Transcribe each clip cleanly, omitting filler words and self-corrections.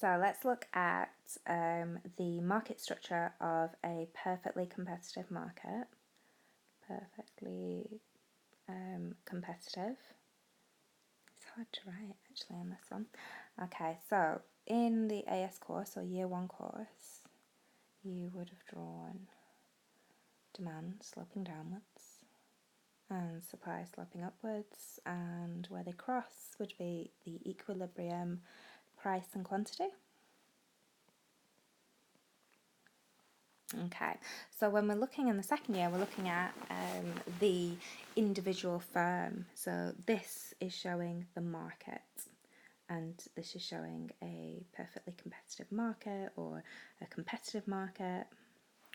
So let's look at the market structure of a perfectly competitive market. Perfectly competitive. It's hard to write actually on this one. Okay, so in the AS course or year one course, you would have drawn demand sloping downwards and supply sloping upwards, and where they cross would be the equilibrium price and quantity. Okay, so when we're looking in the second year, we're looking at the individual firm. So this is showing the market, and this is showing a perfectly competitive market or a competitive market,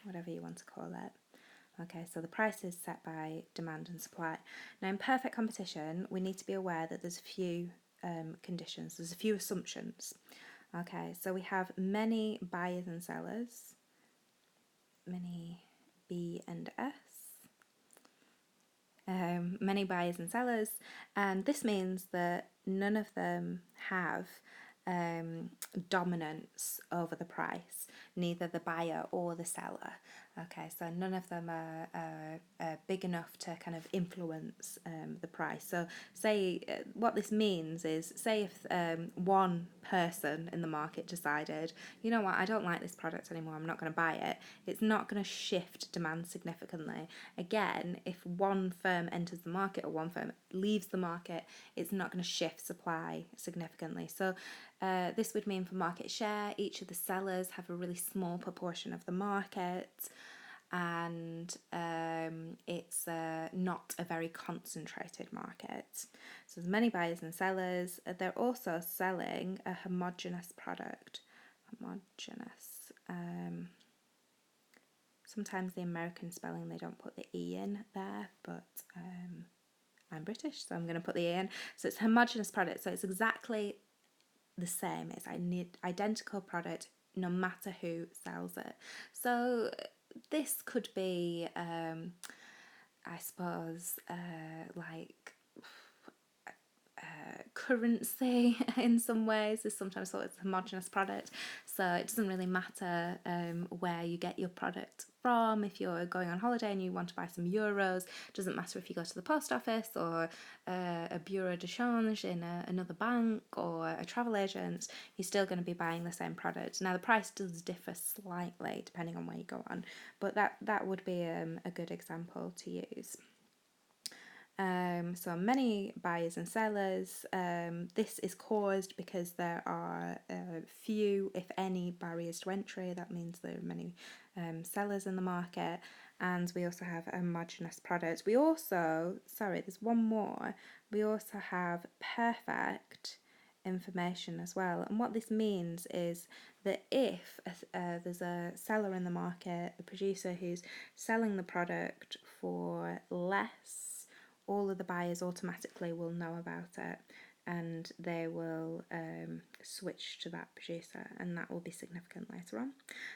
whatever you want to call it. Okay, so the price is set by demand and supply. Now, in perfect competition, we need to be aware that there's a few conditions, there's a few assumptions. Okay, so we have many buyers and sellers, many B and S, many buyers and sellers, and this means that none of them have dominance over the price, neither the buyer or the seller. Okay, so none of them are big enough to kind of influence the price. So say what this means is, say if one person in the market decided, you know what, I don't like this product anymore, I'm not going to buy it, it's not going to shift demand significantly. Again, if one firm enters the market or one firm leaves the market, it's not going to shift supply significantly. So this would mean for market share, each of the sellers have a really small proportion of the market, and it's not a very concentrated market. So there's many buyers and sellers. They're also selling a homogeneous product. Homogeneous. Sometimes the American spelling, they don't put the E in there, but I'm British, so I'm going to put the E in. So it's a homogeneous product, so it's exactly the same. It's an identical product no matter who sells it. So this could be, I suppose, like currency in some ways is sometimes thought it's a homogenous product, so it doesn't really matter where you get your product from. If you're going on holiday and you want to buy some euros, it doesn't matter if you go to the post office or a bureau de change in another bank or a travel agent, you're still going to be buying the same product. Now the price does differ slightly depending on where you go on, but that would be a good example to use. So many buyers and sellers. This is caused because there are few, if any, barriers to entry. That means there are many sellers in the market, and we also have a homogeneous product. We also, there's one more. We also have perfect information as well. And what this means is that if there's a seller in the market, a producer who's selling the product for less, all of the buyers automatically will know about it, and they will switch to that producer, and that will be significant later on.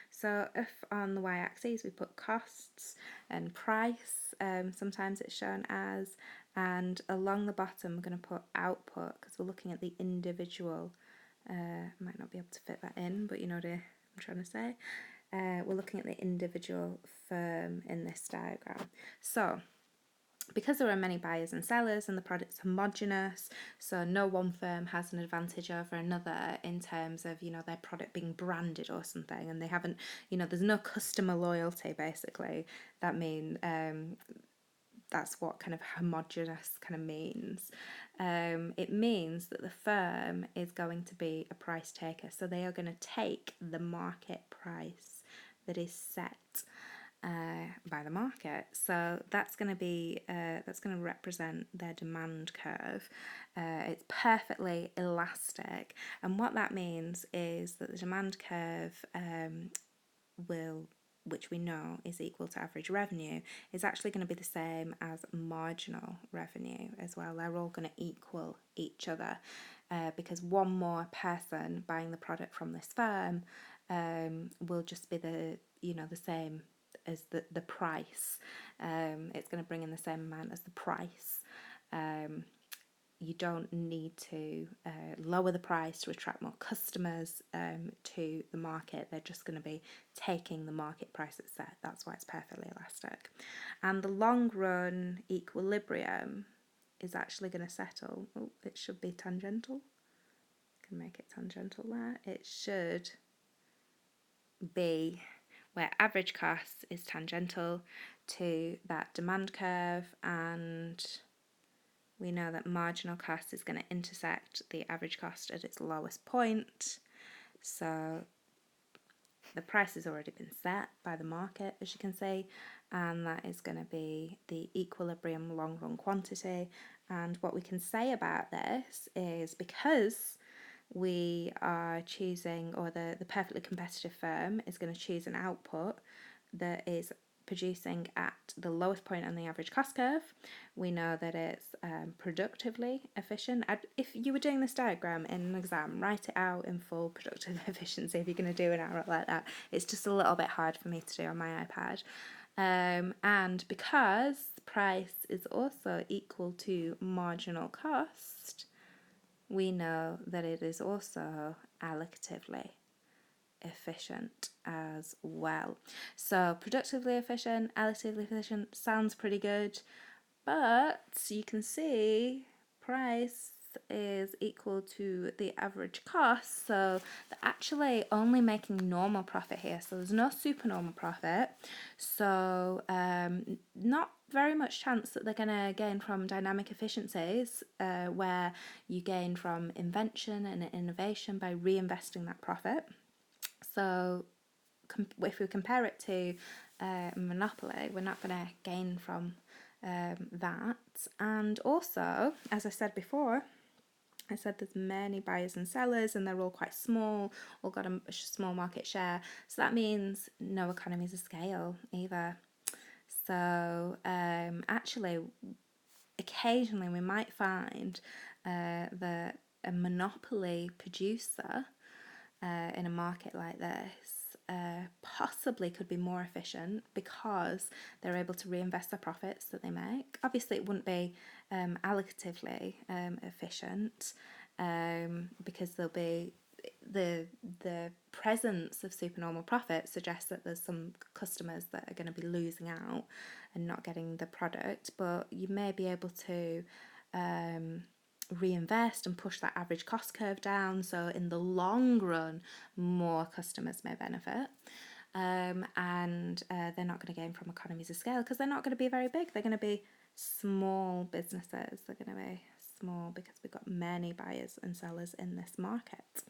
So if on the y-axis we put costs and price, sometimes it's shown as, and along the bottom we're going to put output because we're looking at the individual. I might not be able to fit that in, but you know what I'm trying to say. We're looking at the individual firm in this diagram. So because there are many buyers and sellers and the product's homogeneous, so no one firm has an advantage over another in terms of, their product being branded or something, and they haven't, there's no customer loyalty basically. That means that's what kind of homogeneous kind of means. It means that the firm is going to be a price taker, so they are going to take the market price that is set by the market. So that's going to represent their demand curve. It's perfectly elastic, and what that means is that the demand curve which we know is equal to average revenue, is actually going to be the same as marginal revenue as well. They're all going to equal each other because one more person buying the product from this firm will just be the same as the price. It's going to bring in the same amount as the price. you don't need to lower the price to attract more customers to the market. They're just going to be taking the market price that's set. That's why it's perfectly elastic. And the long run equilibrium is actually going to settle. Oh, it should be tangential. Can make it tangential there. It should be where average cost is tangential to that demand curve, and we know that marginal cost is going to intersect the average cost at its lowest point. So the price has already been set by the market, as you can see, and that is going to be the equilibrium long run quantity. And what we can say about this is, because we are choosing, or the perfectly competitive firm is going to choose an output that is producing at the lowest point on the average cost curve, we know that it's productively efficient. If you were doing this diagram in an exam, write it out in full productive efficiency if you're going to do an arrow like that. It's just a little bit hard for me to do on my iPad. And because price is also equal to marginal cost, we know that it is also allocatively efficient as well. So productively efficient, allocatively efficient sounds pretty good, but you can see price is equal to the average cost, so they're actually only making normal profit here, so there's no supernormal profit. So not very much chance that they're going to gain from dynamic efficiencies, where you gain from invention and innovation by reinvesting that profit. So if we compare it to monopoly, we're not going to gain from that. And also, as I said before, I said there's many buyers and sellers, and they're all quite small, all got a small market share. So that means no economies of scale either. So actually, occasionally we might find that a monopoly producer in a market like this possibly could be more efficient because they're able to reinvest the profits that they make. Obviously, it wouldn't be allocatively efficient because there'll be the presence of supernormal profit suggests that there's some customers that are going to be losing out and not getting the product, but you may be able to reinvest and push that average cost curve down, so in the long run more customers may benefit, and they're not going to gain from economies of scale because they're not going to be very big. They're going to be small businesses. They're going to be small because we've got many buyers and sellers in this market.